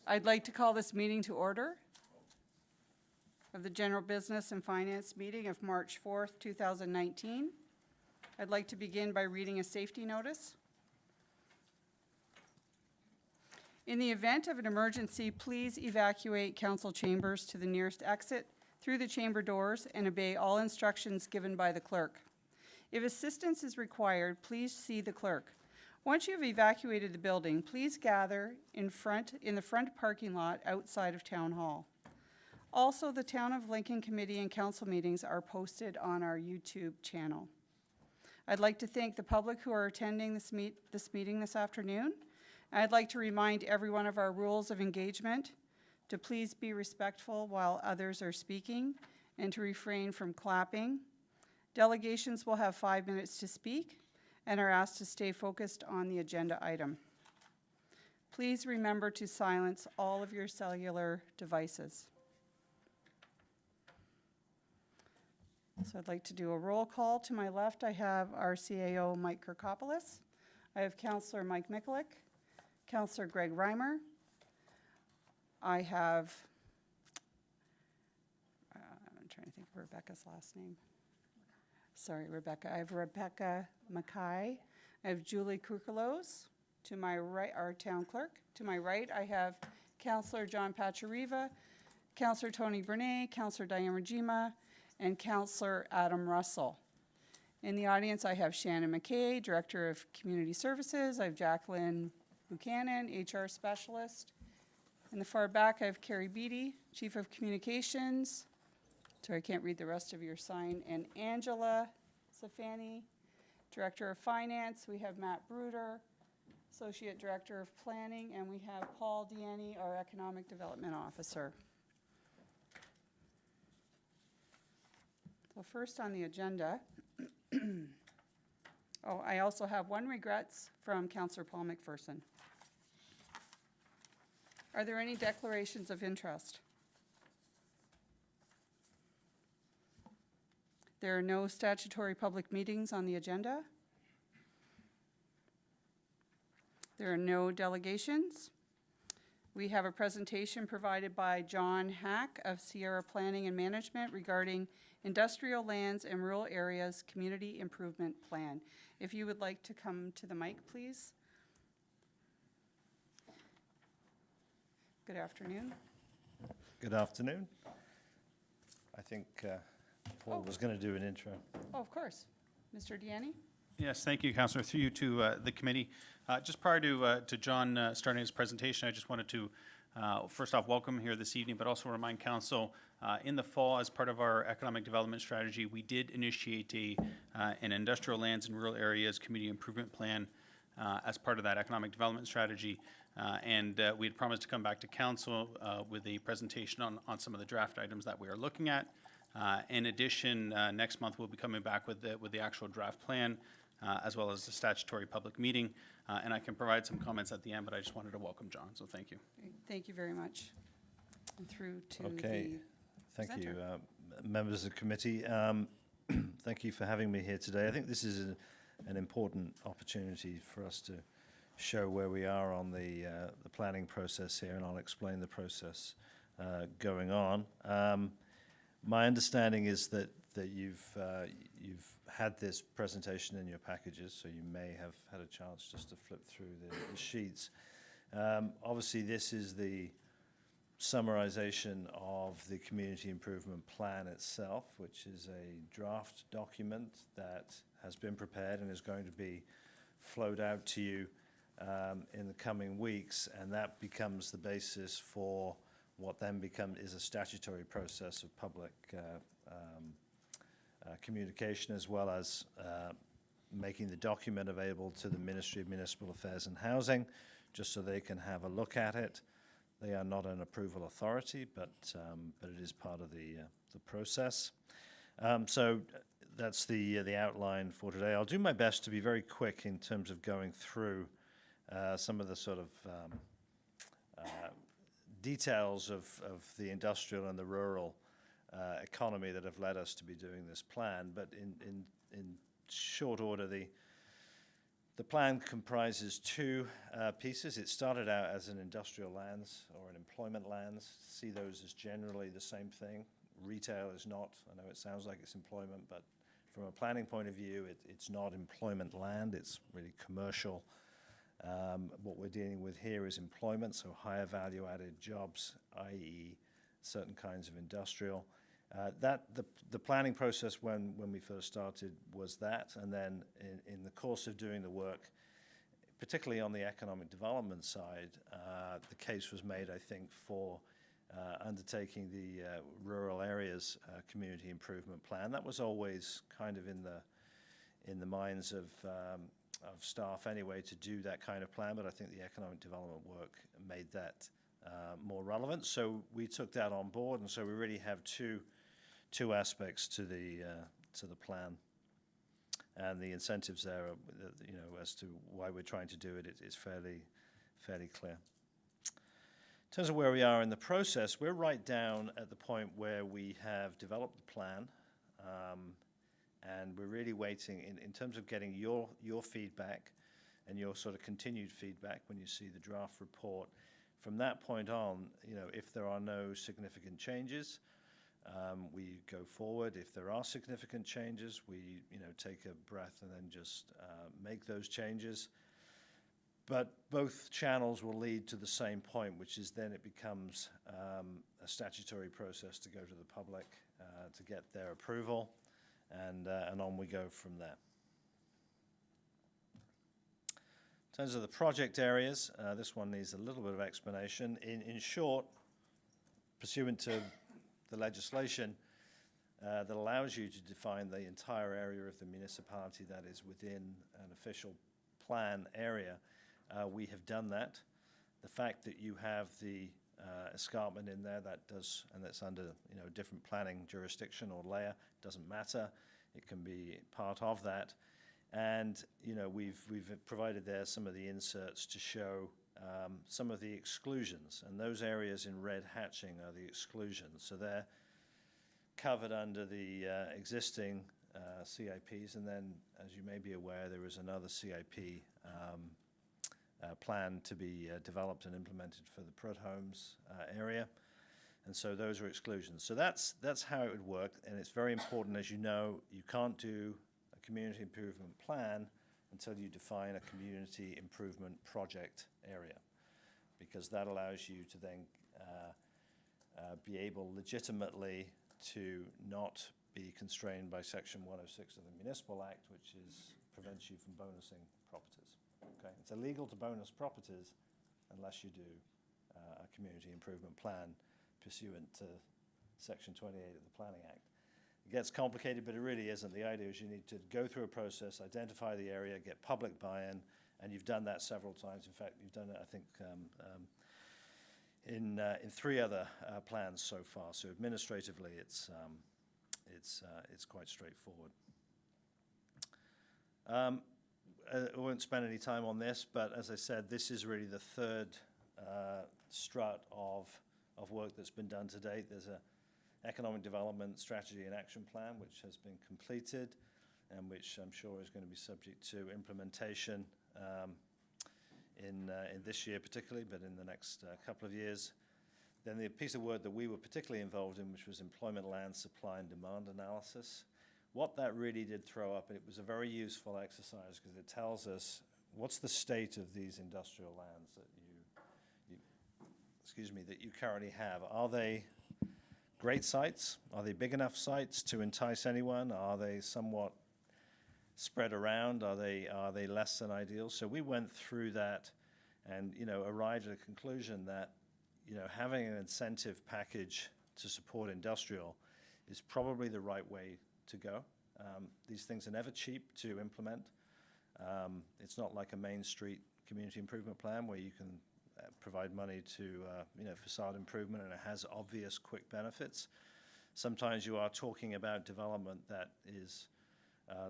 I'd like to call this meeting to order of the General Business and Finance meeting of March 4th, 2019. I'd like to begin by reading a safety notice. In the event of an emergency, please evacuate council chambers to the nearest exit through the chamber doors and obey all instructions given by the clerk. If assistance is required, please see the clerk. Once you have evacuated the building, please gather in the front parking lot outside of Town Hall. Also, the Town of Lincoln Committee and Council meetings are posted on our YouTube channel. I'd like to thank the public who are attending this meeting this afternoon. I'd like to remind everyone of our rules of engagement, to please be respectful while others are speaking and to refrain from clapping. Delegations will have 5 minutes to speak and are asked to stay focused on the agenda item. Please remember to silence all of your cellular devices. So I'd like to do a roll call. To my left, I have our CAO, Mike Kirkopoulos. I have Councillor Mike Mikulik, Councillor Greg Reimer. I have, I'm trying to think of Rebecca's last name. Sorry, Rebecca. I have Rebecca Mackay. I have Julie Kukalos. To my right, our town clerk. To my right, I have Councillor John Pachariva, Councillor Tony Bernay, Councillor Diane Rajima, and Councillor Adam Russell. In the audience, I have Shannon McKay, Director of Community Services. I have Jacqueline Buchanan, HR Specialist. In the far back, I have Carrie Beatty, Chief of Communications. Sorry, I can't read the rest of your sign. And Angela Safani, Director of Finance. We have Matt Bruder, Associate Director of Planning. And we have Paul Deaney, our Economic Development Officer. So first on the agenda, I also have one regrets from Councillor Paul McPherson. Are there any declarations of interest? There are no statutory public meetings on the agenda. There are no delegations. We have a presentation provided by John Hack of Sierra Planning and Management regarding Industrial Lands and Rural Areas Community Improvement Plan. If you would like to come to the mic, please. Good afternoon. Good afternoon. I think Paul was going to do an intro. Oh, of course. Mr. Deaney? Yes, thank you, Councillor. Through you to the committee. Just prior to John starting his presentation, I just wanted to first off welcome here this evening, but also remind Council in the fall, as part of our economic development strategy, we did initiate an industrial lands and rural areas community improvement plan as part of that economic development strategy. And we had promised to come back to Council with a presentation on some of the draft items that we are looking at. In addition, next month we'll be coming back with the actual draft plan, as well as the statutory public meeting. And I can provide some comments at the end, but I just wanted to welcome John, so thank you. Thank you very much. And through to Okay, the thank you, presenter. members of the committee. Thank you for having me here today. I think this is an important opportunity for us to show where we are on the planning process here, and I'll explain the process going on. My understanding is that you've had this presentation in your packages, so you may have had a chance just to flip through the sheets. Obviously, this is the summarization of the community improvement plan itself, which is a draft document that has been prepared and is going to be flowed out to you in the coming weeks, and that becomes the basis for what then is a statutory process of public communication, as well as making the document available to the Ministry of Municipal Affairs and Housing, just so they can have a look at it. They are not an approval authority, but it is part of the process. So that's the outline for today. I'll do my best to be very quick in terms of going through some of the sort of details of the industrial and the rural economy that have led us to be doing this plan. But in short order, the The plan comprises two pieces. It started out as an industrial lands or an employment lands. See those as generally the same thing. Retail is not. I know it sounds like it's employment, but from a planning point of view, it's not employment land. It's really commercial. What we're dealing with here is employment, so higher value-added jobs, i.e. certain kinds of industrial. The planning process when we first started was that, and then in the course of doing the work, particularly on the economic development side, the case was made, I think, for undertaking the rural areas community improvement plan. That was always kind of in the minds of staff anyway to do that kind of plan, but I think the economic development work made that more relevant. So we took that on board, and so we really have two aspects to the plan, and the incentives there, as to why we're trying to do it, is fairly clear. In terms of where we are in the process, we're right down at the point where we have developed the plan, and we're really waiting in terms of getting your feedback and your sort of continued feedback when you see the draft report. From that point on, if there are no significant changes, we go forward. If there are significant changes, we take a breath and then just make those changes. But both channels will lead to the same point, which is then it becomes a statutory process to go to the public to get their approval, and on we go from there. In terms of the project areas, this one needs a little bit of explanation. In short, pursuant to the legislation that allows you to define the entire area of the municipality that is within an official plan area, we have done that. The fact that you have the escarpment in there, and that's under a different planning jurisdiction or layer, doesn't matter. It can be part of that. And we've provided there some of the inserts to show some of the exclusions, and those areas in red hatching are the exclusions. So they're covered under the existing CIPs, and then, as you may be aware, there is another CIP plan to be developed and implemented for the Prud Homes area, and so those are exclusions. So that's how it would work, and it's very important, as you know, you can't do a community improvement plan until you define a community improvement project area, because that allows you to then be able legitimately to not be constrained by Section 106 of the Municipal Act, which prevents you from bonusing properties. Okay, it's illegal to bonus properties unless you do a community improvement plan pursuant to Section 28 of the Planning Act. It gets complicated, but it really isn't. The idea is you need to go through a process, identify the area, get public buy-in, and you've done that several times. In fact, you've done it, I think, in 3 other plans so far. So administratively, it's quite straightforward. I won't spend any time on this, but as I said, this is really the third strut of work that's been done to date. There's an economic development strategy and action plan, which has been completed and which I'm sure is going to be subject to implementation in this year particularly, but in the next couple of years. Then the piece of work that we were particularly involved in, which was employment land supply and demand analysis. What that really did throw up, it was a very useful exercise because it tells us what's the state of these industrial lands that you currently have. Are they great sites? Are they big enough sites to entice anyone? Are they somewhat spread around? Are they less than ideal? So we went through that and arrived at a conclusion that having an incentive package to support industrial is probably the right way to go. These things are never cheap to implement. It's not like a Main Street community improvement plan where you can provide money to facade improvement and it has obvious quick benefits. Sometimes you are talking about development that is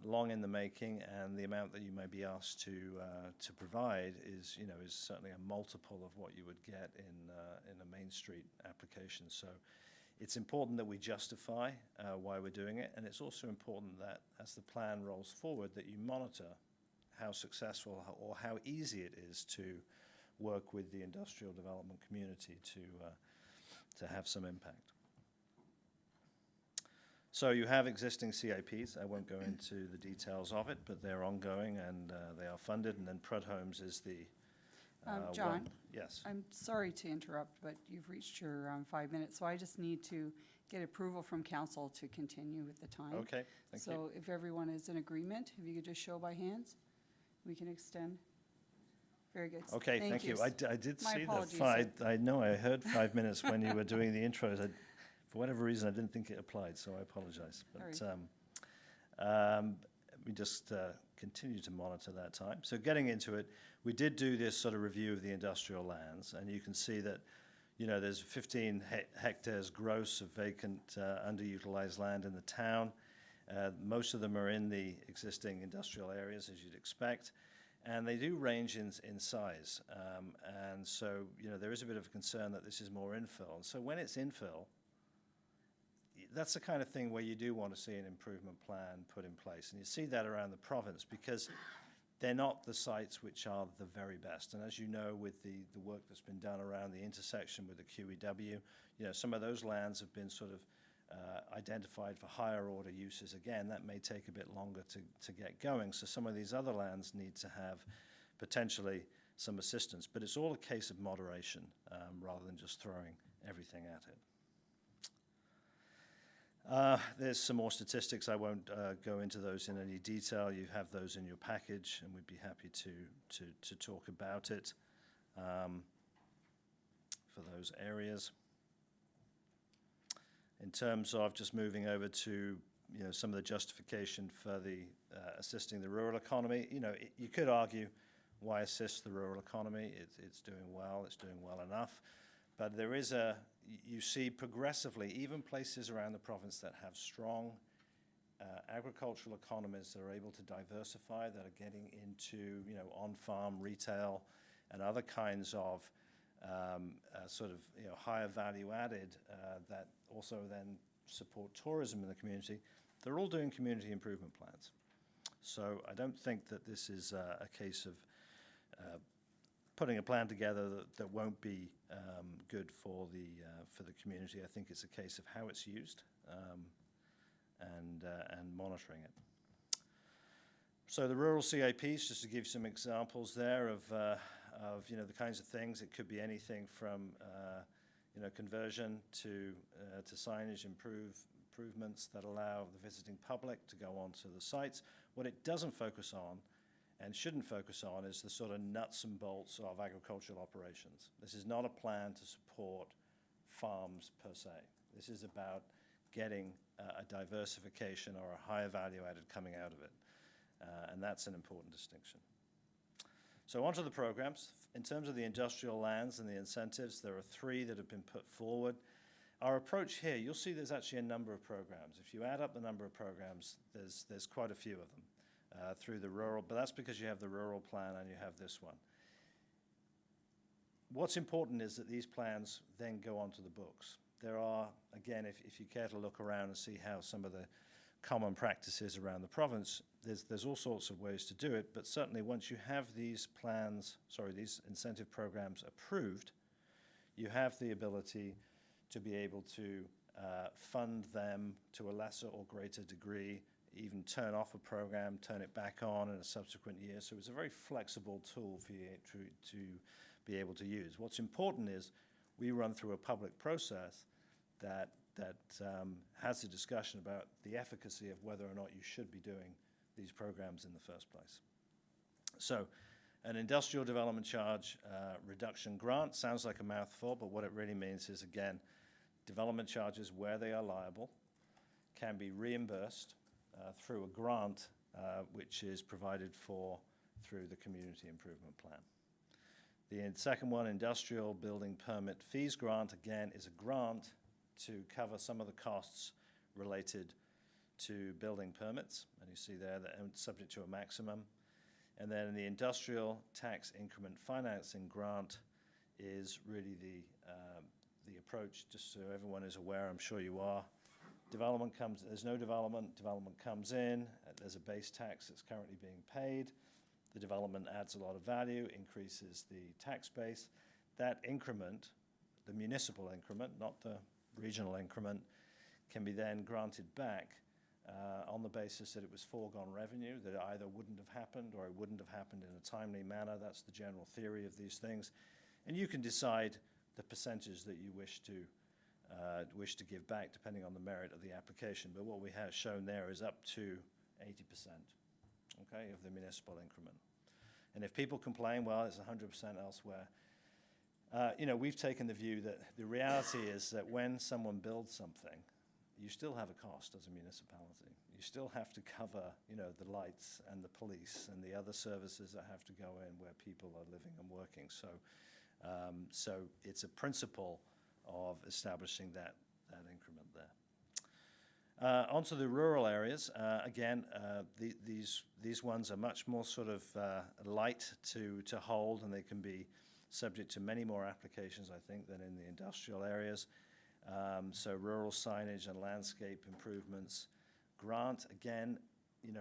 long in the making, and the amount that you may be asked to provide is certainly a multiple of what you would get in a Main Street application. So it's important that we justify why we're doing it, and it's also important that as the plan rolls forward that you monitor how successful or how easy it is to work with the industrial development community to have some impact. So you have existing CIPs. I won't go into the details of it, but they're ongoing and they are funded. And then Prud Homes is the John? one. Yes. I'm sorry to interrupt, but you've reached your 5 minutes, so I just need to get approval from council to continue with the time. Okay, thank you. So if everyone is in agreement, if you could just show by hands, we can extend. Very good. Okay, thank you. I did My see apologies, that. I know I heard 5 minutes when you were doing the intros. For whatever reason, I didn't think it applied, so I apologize. But we just continue to monitor that time. So getting into it, we did do this sort of review of the industrial lands, and you can see that, you know, there's 15 hectares gross of vacant, underutilized land in the town. Most of them are in the existing industrial areas, as you'd expect, and they do range in size. And so, you know, there is a bit of a concern that this is more infill. And so when it's infill, that's the kind of thing where you do want to see an improvement plan put in place. And you see that around the province because they're not the sites which are the very best. And as you know, with the work that's been done around the intersection with the QEW, you know, some of those lands have been sort of identified for higher order uses. Again, that may take a bit longer to get going. So some of these other lands need to have potentially some assistance. But it's all a case of moderation rather than just throwing everything at it. There's some more statistics. I won't go into those in any detail. You have those in your package, and we'd be happy to talk about it for those areas. In terms of just moving over to, you know, some of the justification for the assisting the rural economy, you know, you could argue why assist the rural economy? It's doing well. It's doing well enough. But there is you see progressively, even places around the province that have strong agricultural economies that are able to diversify, that are getting into, you know, on-farm retail and other kinds of sort of, you know, higher value added that also then support tourism in the community. They're all doing community improvement plans. So I don't think that this is a case of putting a plan together that won't be good for the community. I think it's a case of how it's used and monitoring it. So the rural CIPs, just to give some examples there of you know, the kinds of things. It could be anything from you know, conversion to signage improvements that allow the visiting public to go onto the sites. What it doesn't focus on and shouldn't focus on is the sort of nuts and bolts of agricultural operations. This is not a plan to support farms per se. This is about getting a diversification or a higher value added coming out of it. And that's an important distinction. So onto the programs. In terms of the industrial lands and the incentives, there are 3 that have been put forward. Our approach here, you'll see there's actually a number of programs. If you add up the number of programs, there's quite a few of them through the rural, but that's because you have the rural plan and you have this one. What's important is that these plans then go onto the books. There are, again, if you care to look around and see how some of the common practices around the province, there's all sorts of ways to do it, but certainly once you have these these incentive programs approved, you have the ability to be able to fund them to a lesser or greater degree, even turn off a program, turn it back on in a subsequent year. So it's a very flexible tool for you to be able to use. What's important is we run through a public process that has a discussion about the efficacy of whether or not you should be doing these programs in the first place. So an industrial development charge reduction grant sounds like a mouthful, but what it really means is, again, development charges where they are liable can be reimbursed through a grant which is provided for through the Community Improvement Plan. The second one, industrial building permit fees grant, again, is a grant to cover some of the costs related to building permits. And you see there that it's subject to a maximum. And then the industrial tax increment financing grant is really the approach, just so everyone is aware, I'm sure you are. There's no development comes in, there's a base tax that's currently being paid. the development adds a lot of value, increases the tax base. That increment, the municipal increment, not the regional increment, can be then granted back on the basis that it was foregone revenue, that it either wouldn't have happened or it wouldn't have happened in a timely manner. That's the general theory of these things. And you can decide the percentage that you wish to give back depending on the merit of the application. But what we have shown there is up to 80%, okay, of the municipal increment. And if people complain, well, it's 100% elsewhere. We've taken the view that the reality is that when someone builds something, you still have a cost as a municipality. You still have to cover, the lights and the police and the other services that have to go in where people are living and working. So it's a principle of establishing that increment there. Onto the rural areas. Again, these ones are much more sort of light to hold, and they can be subject to many more applications, I think, than in the industrial areas. So rural signage and landscape improvements. Grant, again,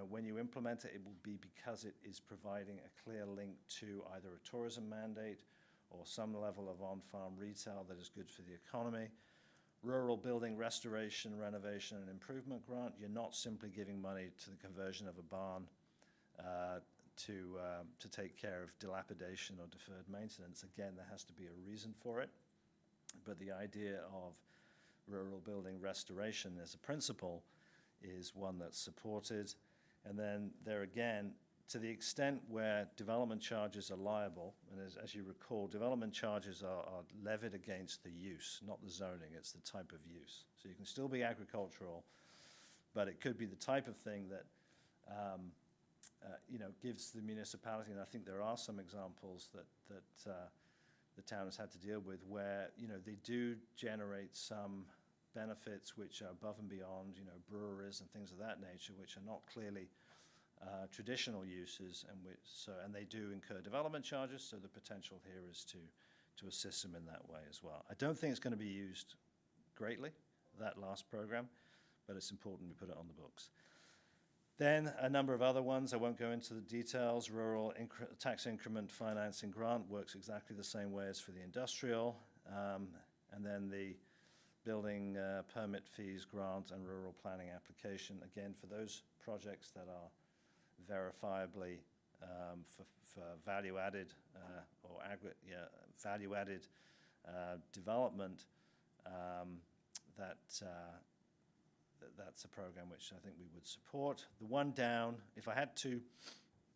when you implement it, it will be because it is providing a clear link to either a tourism mandate or some level of on-farm retail that is good for the economy. Rural building restoration, renovation, and improvement grant, you're not simply giving money to the conversion of a barn to take care of dilapidation or deferred maintenance. Again, there has to be a reason for it. But the idea of rural building restoration as a principle is one that's supported. And then there again, to the extent where development charges are liable, and as you recall, development charges are levied against the use, not the zoning, it's the type of use. So you can still be agricultural, but it could be the type of thing that gives the municipality, and I think there are some examples that the town has had to deal with where, they do generate some benefits which are above and beyond, breweries and things of that nature, which are not clearly traditional uses, and they do incur development charges, so the potential here is to assist them in that way as well. I don't think it's going to be used greatly, that last program, but it's important we put it on the books. Then a number of other ones, I won't go into the details. Rural tax increment financing grant works exactly the same way as for the industrial. And then the building permit fees grant and rural planning application, again, for those projects that are verifiably for value-added value-added development, that's a program which I think we would support. The one down, if I had to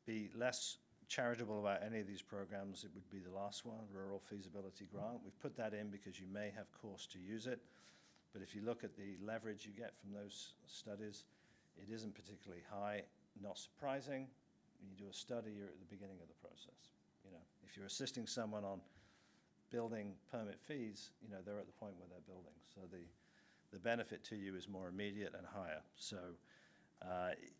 be less charitable about any of these programs, it would be the last one, Rural Feasibility Grant. We've put that in because you may have cost to use it, but if you look at the leverage you get from those studies, it isn't particularly high. Not surprising. When you do a study, you're at the beginning of the process. If you're assisting someone on building permit fees, they're at the point where they're building. So the benefit to you is more immediate and higher. So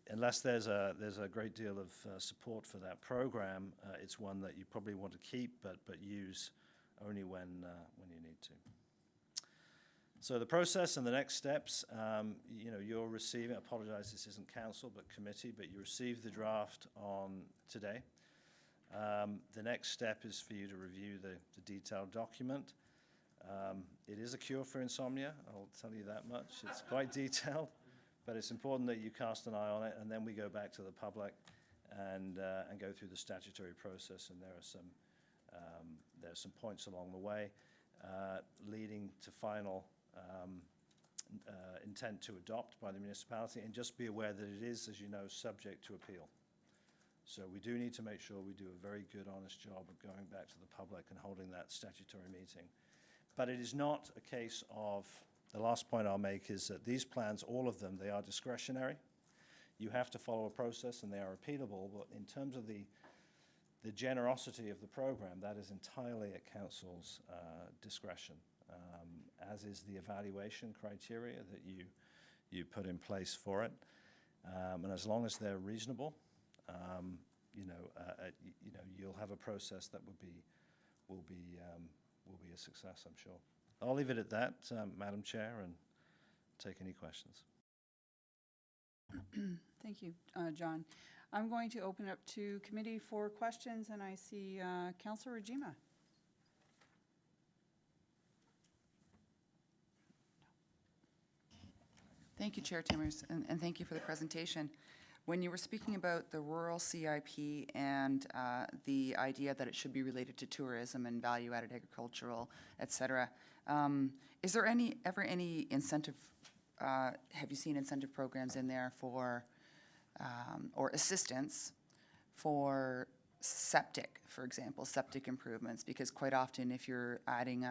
unless there's a great deal of support for that program, it's one that you probably want to keep, but use only when you need to. So the process and the next steps, you're receiving, I apologize, this isn't council, but committee, but you received the draft on today. The next step is for you to review the detailed document. It is a cure for insomnia, I'll tell you that much. It's quite detailed, but it's important that you cast an eye on it, and then we go back to the public and go through the statutory process, and there are some points along the way leading to final intent to adopt by the municipality, and just be aware that it is, as you know, subject to appeal. So we do need to make sure we do a very good, honest job of going back to the public and holding that statutory meeting. But it is not a case of, the last point I'll make is that these plans, all of them, they are discretionary. You have to follow a process and they are repeatable, but in terms of the generosity of the program, that is entirely at council's discretion, as is the evaluation criteria that you put in place for it. And as long as they're reasonable, you'll have a process that will be a success, I'm sure. I'll leave it at that, Madam Chair, and take any questions. Thank you, John. I'm going to open up to committee for questions, and I see Councillor Rajima. Thank you, Chair Timmers, and thank you for the presentation. When you were speaking about the rural CIP and the idea that it should be related to tourism and value-added agricultural, et cetera, is there ever any incentive, have you seen incentive programs in there for, or assistance for septic, for example, septic improvements? Because quite often if you're adding,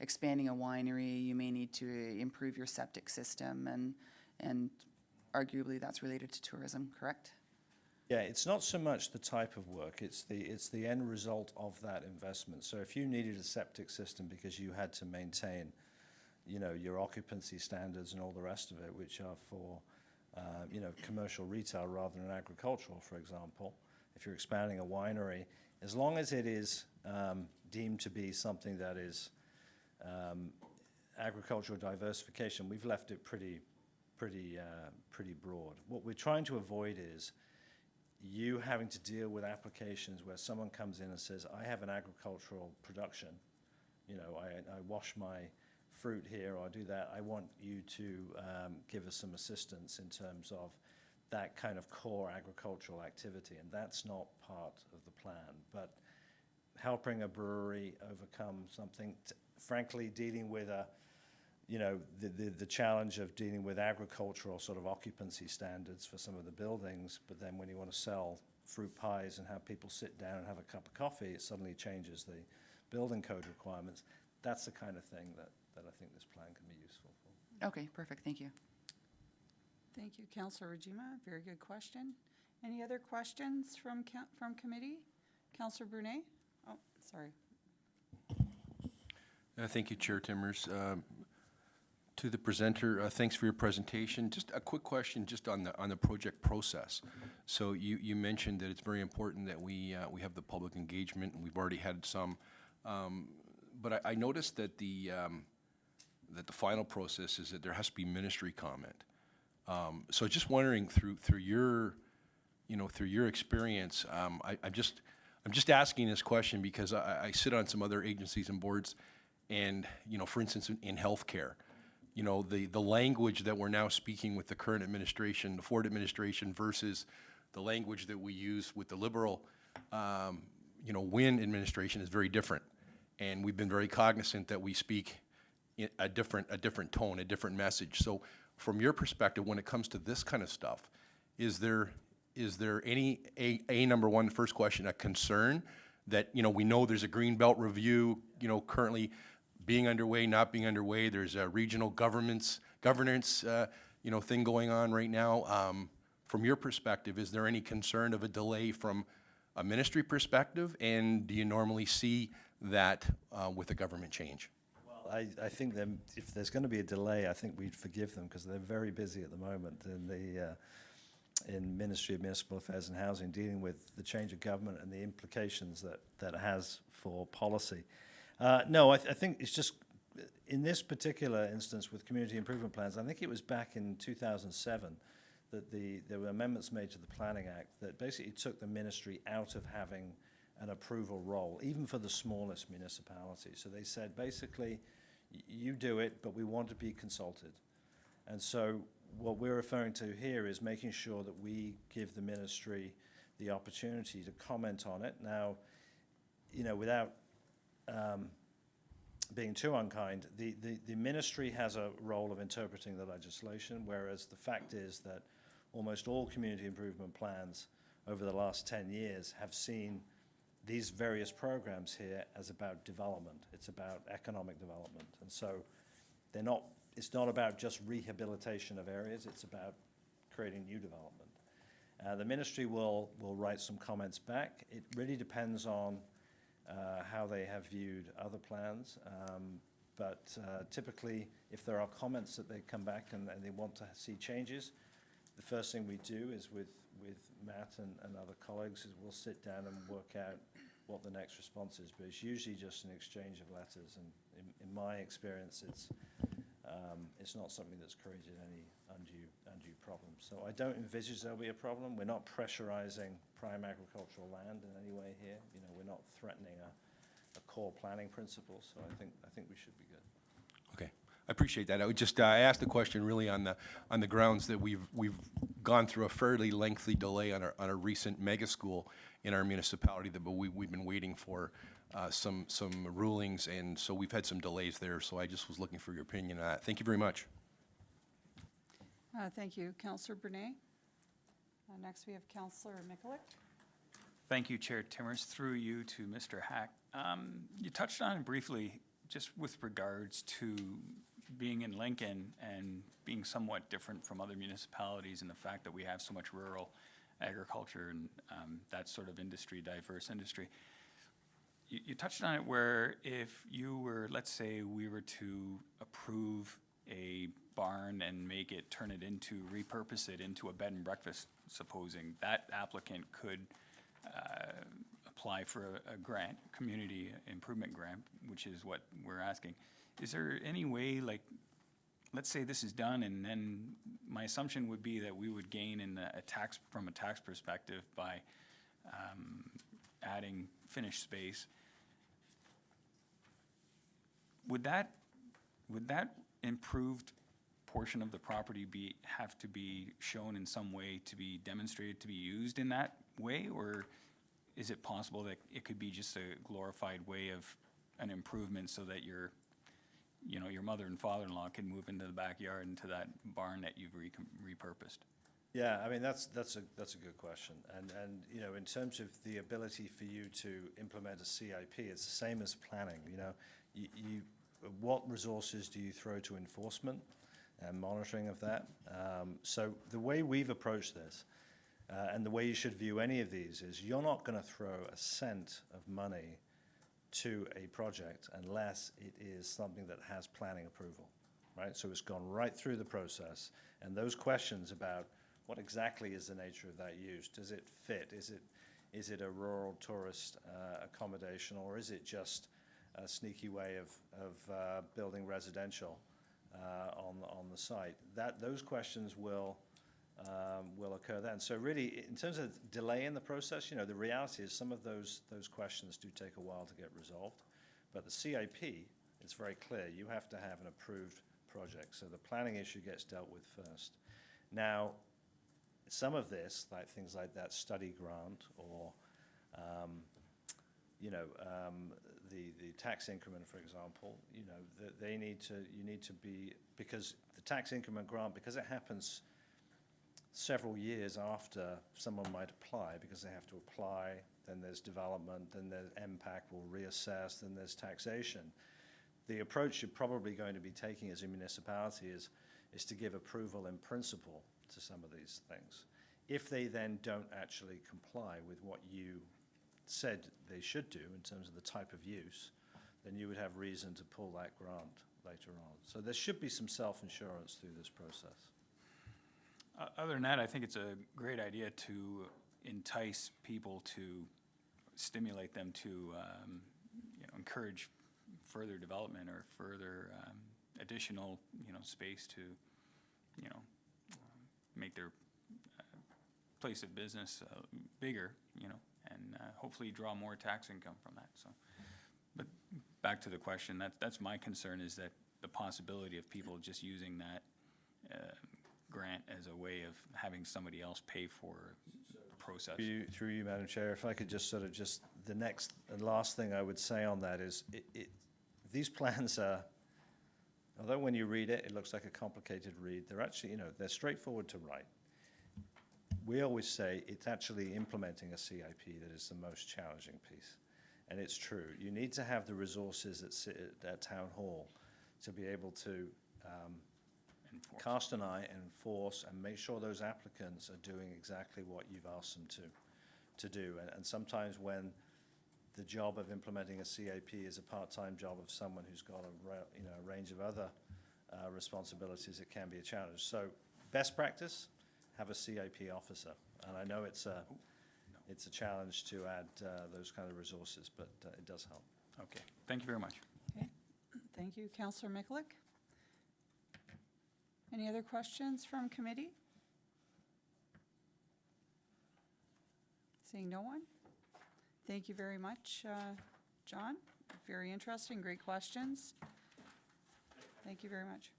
expanding a winery, you may need to improve your septic system, and arguably that's related to tourism, correct? Yeah, it's not so much the type of work, it's the end result of that investment. So if you needed a septic system because you had to maintain, you know, your occupancy standards and all the rest of it, which are for, you know, commercial retail rather than agricultural, for example, if you're expanding a winery, as long as it is deemed to be something that is agricultural diversification, we've left it pretty broad. What we're trying to avoid is you having to deal with applications where someone comes in and says, I have an agricultural production, you know, I wash my fruit here, or I do that, I want you to give us some assistance in terms of that kind of core agricultural activity, and that's not part of the plan. But helping a brewery overcome something, frankly, dealing with a, you know, the challenge of dealing with agricultural sort of occupancy standards for some of the buildings, but then when you want to sell fruit pies and have people sit down and have a cup of coffee, it suddenly changes the building code requirements. That's the kind of thing that I think this plan can be useful for. Okay, perfect, thank you. Thank you, Councillor Rajima. Very good question. Any other questions from committee? Councillor Brunet? Oh, sorry. Thank you, Chair Timmers. To the presenter, thanks for your presentation. Just a quick question, just on the project process. So you mentioned that it's very important that we have the public engagement, and we've already had some. But I noticed that the final process is that there has to be ministry comment. So just wondering through your experience, I'm just asking this question because I sit on some other agencies and boards, and for instance in healthcare, the language that we're now speaking with the current administration, the Ford administration, versus the language that we use with the Liberal, Wynne administration is very different, and we've been very cognizant that we speak in a different tone, a different message. So, from your perspective, when it comes to this kind of stuff, is there any number one, first question, a concern that we know there's a Greenbelt review currently being underway, not being underway. There's a regional governance thing going on right now. From your perspective, is there any concern of a delay from a ministry perspective, and do you normally see that with a government change? Well, I think if there's going to be a delay, I think we'd forgive them because they're very busy at the moment in Ministry of Municipal Affairs and Housing, dealing with the change of government and the implications that it has for policy. No, I think it's just, in this particular instance with community improvement plans, I think it was back in 2007 that there were amendments made to the Planning Act that basically took the ministry out of having an approval role, even for the smallest municipalities. So they said, basically, you do it, but we want to be consulted. And so what we're referring to here is making sure that we give the ministry the opportunity to comment on it. Now, without being too unkind, the ministry has a role of interpreting the legislation, whereas the fact is that almost all community improvement plans over the last 10 years have seen these various programs here as about development. It's about economic development. And so it's not about just rehabilitation of areas, it's about creating new development. The ministry will write some comments back. It really depends on how they have viewed other plans. But typically, if there are comments that they come back and they want to see changes, the first thing we do is with Matt and other colleagues is we'll sit down and work out what the next response is. But it's usually just an exchange of letters. And in my experience, it's It's not something that's created any undue problems. So I don't envisage there'll be a problem. We're not pressurizing prime agricultural land in any way here. You know, we're not threatening a core planning principle, so I think we should be good. Okay, I appreciate that. I would just, I asked the question really on the grounds that we've gone through a fairly lengthy delay on a recent mega school in our municipality, but we've been waiting for some rulings, and so we've had some delays there, so I just was looking for your opinion on that. Thank you very much. Thank you. Councillor Brunei. Next, we have Councillor Mikulik. Thank you, Chair Timmers. Through you to Mr. Hack. You touched on it briefly, just with regards to being in Lincoln and being somewhat different from other municipalities, and the fact that we have so much rural agriculture and that sort of industry, diverse industry. You touched on it where if you were, let's say we were to approve a barn and turn it into, repurpose it into a bed and breakfast, supposing that applicant could apply for a grant, community improvement grant, which is what we're asking. Is there any way, like, let's say this is done, and then my assumption would be that we would gain from a tax perspective by adding finished space. Would that improved portion of the property have to be shown in some way to be demonstrated to be used in that way, or is it possible that it could be just a glorified way of an improvement so that your mother and father-in-law can move into the backyard into that barn that you've repurposed? Yeah, I mean, that's a good question. And you know, in terms of the ability for you to implement a CIP, it's the same as planning. You know, what resources do you throw to enforcement and monitoring of that? So the way we've approached this, and the way you should view any of these, is you're not going to throw a cent of money to a project unless it is something that has planning approval, right? So it's gone right through the process, and those questions about what exactly is the nature of that use, does it fit, is it a rural tourist accommodation, or is it just a sneaky way of building residential on the site? Those questions will occur then. So really, in terms of delay in the process, you know, the reality is some of those questions do take a while to get resolved. But the CIP, it's very clear, you have to have an approved project. So the planning issue gets dealt with first. Now, some of this, like things like that study grant or, you know, the tax increment, for example, you know, you need to be, because the tax increment grant, because it happens several years after someone might apply, because they have to apply, then there's development, then there's MPAC will reassess, then there's taxation. The approach you're probably going to be taking as a municipality is to give approval in principle to some of these things. If they then don't actually comply with what you said they should do in terms of the type of use, then you would have reason to pull that grant later on. So there should be some self-insurance through this process. Other than that, I think it's a great idea to entice people, to stimulate them to encourage further development or further additional space to make their place of business bigger, and hopefully draw more tax income from that. So, but back to the question, that's my concern, is that the possibility of people just using that grant as a way of having somebody else pay for the process. Through you, Madam Chair, if I could just the next and last thing I would say on that is these plans are, although when you read it, it looks like a complicated read, they're actually, they're straightforward to write. We always say it's actually implementing a CIP that is the most challenging piece. And it's true. You need to have the resources that sit at Town Hall to be able to cast an eye and enforce and make sure those applicants are doing exactly what you've asked them to do. And sometimes when the job of implementing a CIP is a part-time job of someone who's got a range of other responsibilities, it can be a challenge. So best practice, have a CIP officer. And I know it's a challenge to add those kind of resources, but it does help. Okay, thank you very much. Okay, thank you, Councillor Mikulik. Any other questions from committee? Seeing no one? Thank you very much, John. Very interesting, great questions. Thank you very much.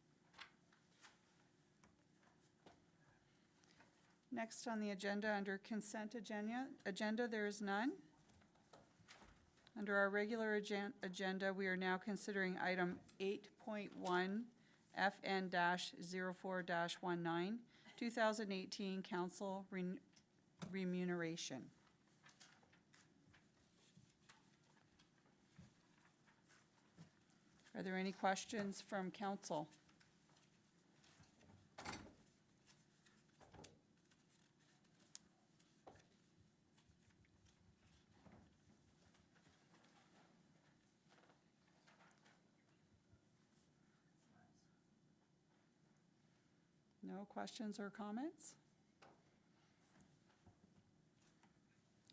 Next on the agenda, under consent agenda, there is none. Under our regular agenda, we are now considering item 8.1 FN-04-19, 2018 council remuneration. Are there any questions from council? No questions or comments?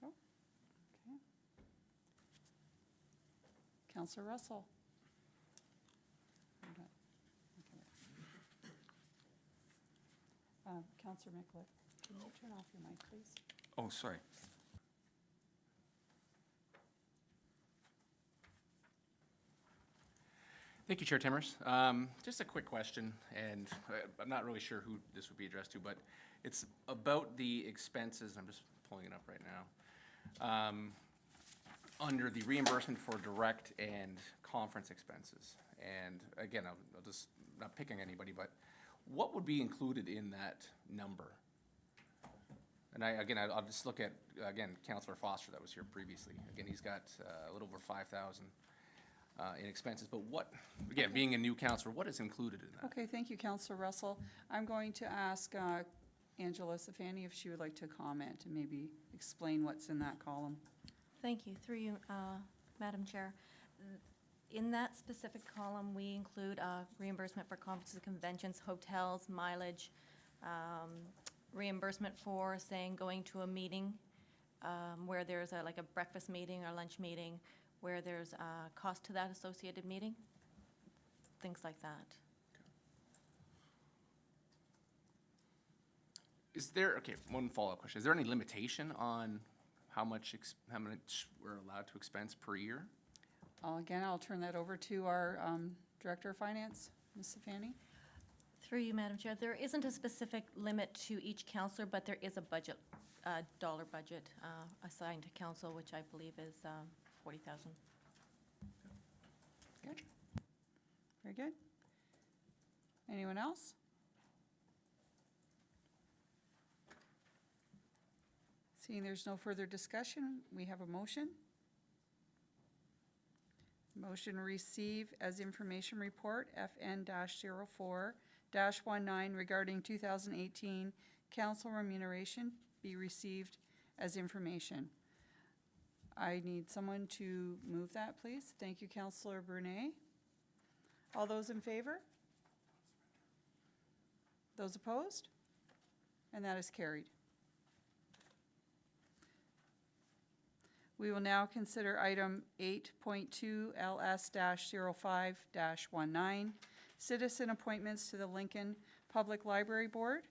Oh, okay. Councillor Russell. Councillor Micklett, can you turn off your mic, please? Oh, sorry. Thank you, Chair Timmers. Just a quick question, and I'm not really sure who this would be addressed to, but it's about the expenses. I'm just pulling it up right now. Under the reimbursement for direct and conference expenses. And again, I'll just, not picking anybody, but what would be included in that number? And I'll just look at, again, Councillor Foster that was here previously. Again, he's got a little over 5,000 in expenses, but what, again, being a new councillor, what is included in that? Okay, thank you, Councillor Russell. I'm going to ask Angela Safani if she would like to comment and maybe explain what's in that column. Thank you. Through you, Madam Chair. In that specific column, we include reimbursement for conferences, conventions, hotels, mileage, reimbursement for, saying, going to a meeting where there's like a breakfast meeting or lunch meeting, where there's a cost to that associated meeting, things like that. Is there, okay, one follow-up question. Is there any limitation on how much we're allowed to expense per year? Again, I'll turn that over to our Director of Finance, Ms. Safani. Through you, Madam Chair, there isn't a specific limit to each councillor, but there is a budget, dollar budget assigned to council, which I believe is 40,000. Good. Very good. Anyone else? Seeing there's no further discussion, we have a motion. Motion receive as information report FN-04-19 regarding 2018 council remuneration be received as information. I need someone to move that, please. Thank you, Councillor Brunet. All those in favor? Those opposed? And that is carried. We will now consider item 8.2 LS-05-19, citizen appointments to the Lincoln Public Library Board.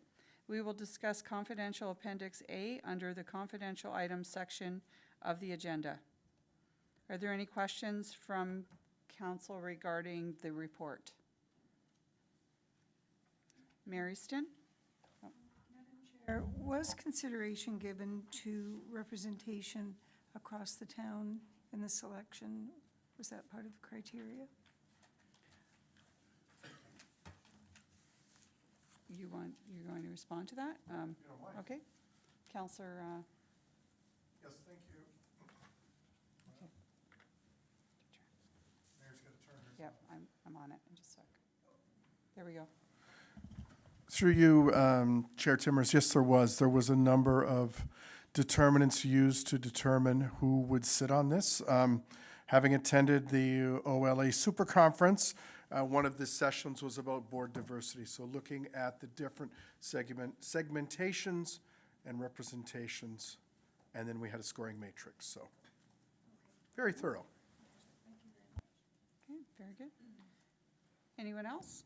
We will discuss confidential Appendix A under the confidential items section of the agenda. Are there any questions from council regarding the report? Maryston? Chair, was consideration given to representation across the town in the selection? Was that part of the criteria? You're going to respond to that? Okay. Councillor. Yes, thank you. Mayor's got to turn her. Yep, I'm on it in just a sec. There we go. Through you, Chair Timmers, yes, there was a number of determinants used to determine who would sit on this. Having attended the OLA Super Conference, one of the sessions was about board diversity. So looking at the different segmentations and representations, and then we had a scoring matrix. So very thorough. Okay, very good. Anyone else?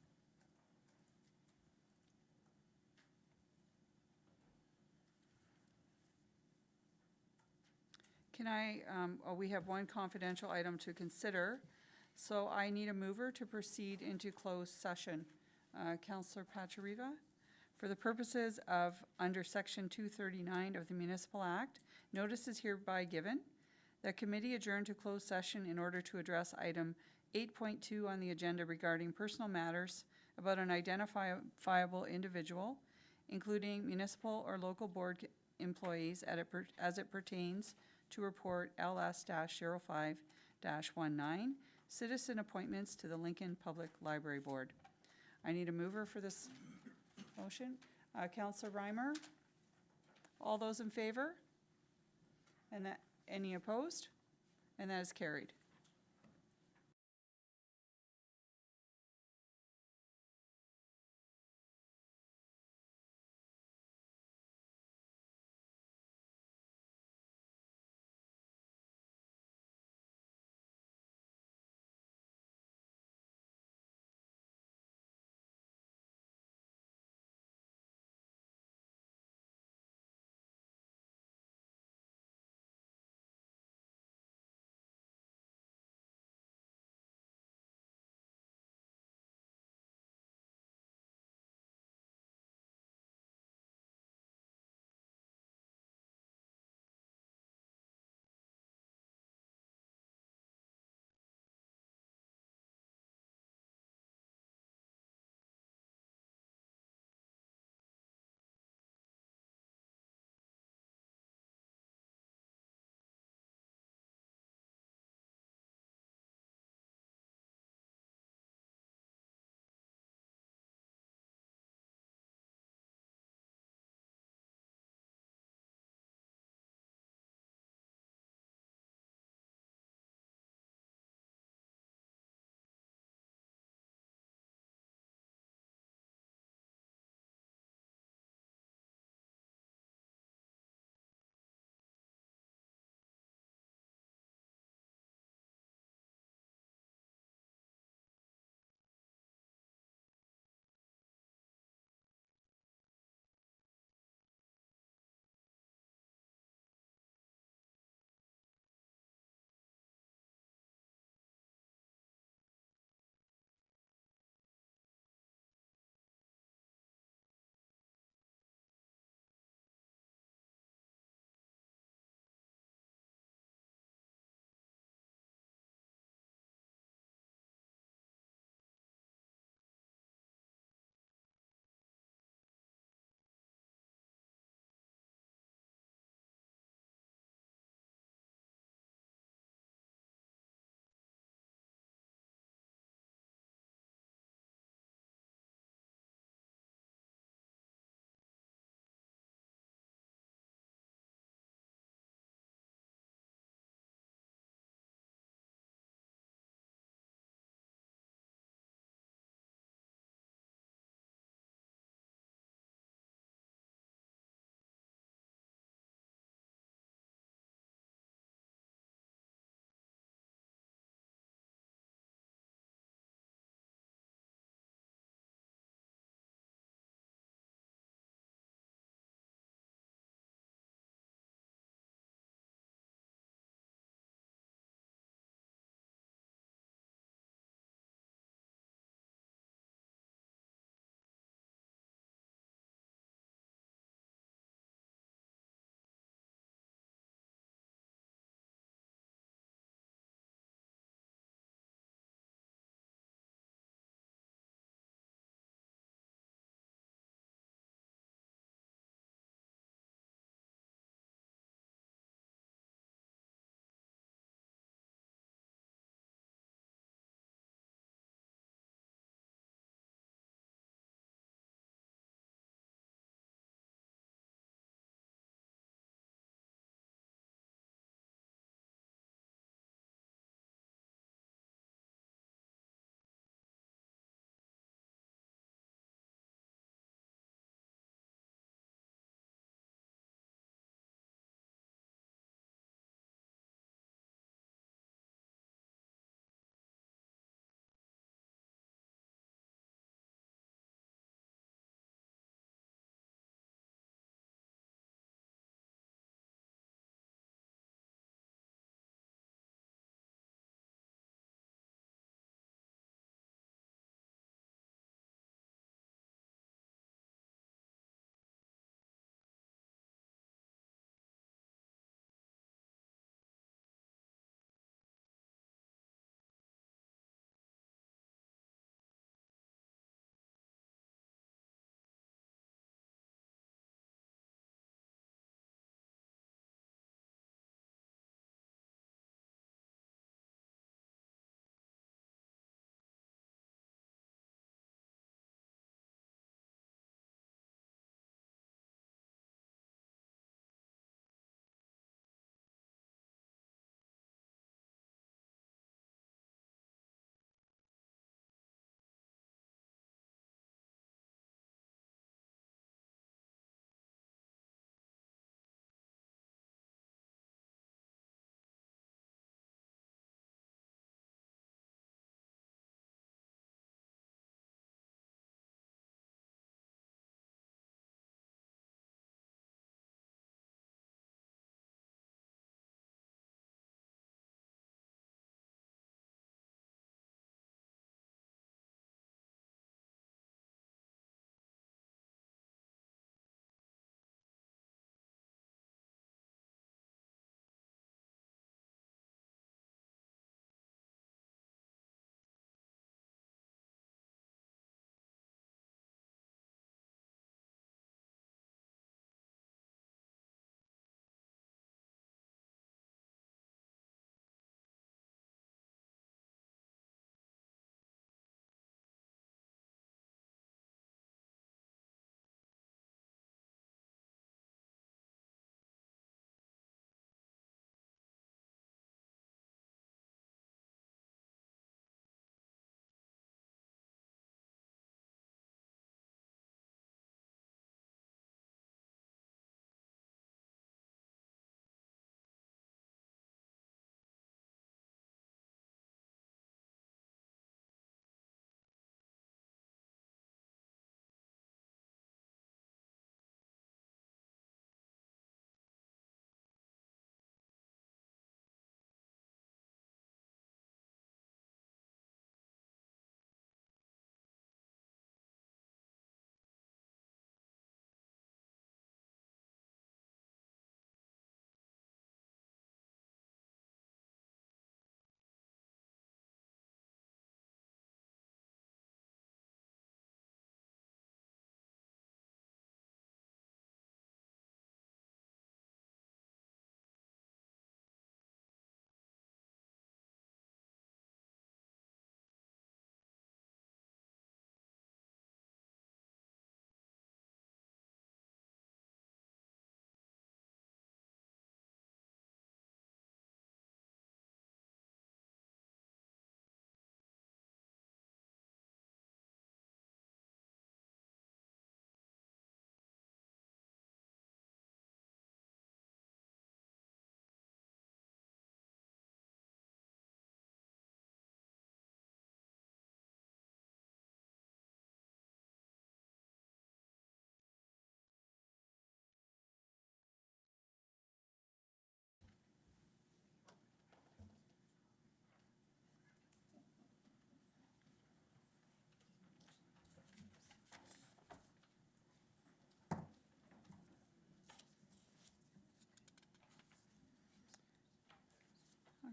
Can I, we have one confidential item to consider, so I need a mover to proceed into closed session. Counselor Pachariva, for the purposes of, under Section 239 of the Municipal Act, notice is hereby given that committee adjourned to closed session in order to address item 8.2 on the agenda regarding personal matters about an identifiable individual, including municipal or local board employees as it pertains to report LS-05-19, citizen appointments to the Lincoln Public Library Board. I need a mover for this motion. Councillor Reimer? All those in favor? And that, any opposed? And that is carried.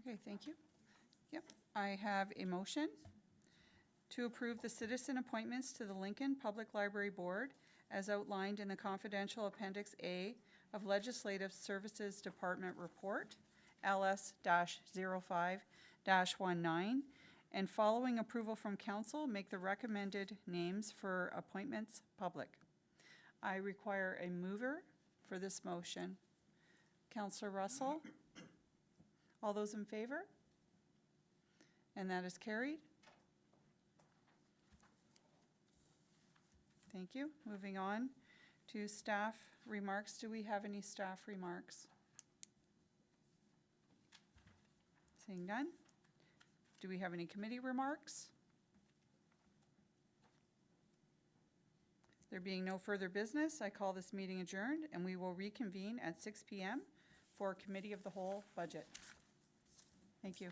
Okay, thank you. Yep, I have a motion to approve the citizen appointments to the Lincoln Public Library Board as outlined in the confidential Appendix A of Legislative Services Department Report, LS-05-19, and following approval from council, make the recommended names for appointments public. I require a mover for this motion. Councillor Russell? All those in favor? And that is carried. Thank you. Moving on to staff remarks. Do we have any staff remarks? Seeing none. Do we have any committee remarks? There being no further business, I call this meeting adjourned, and we will reconvene at 6 p.m. for Committee of the Whole budget. Thank you.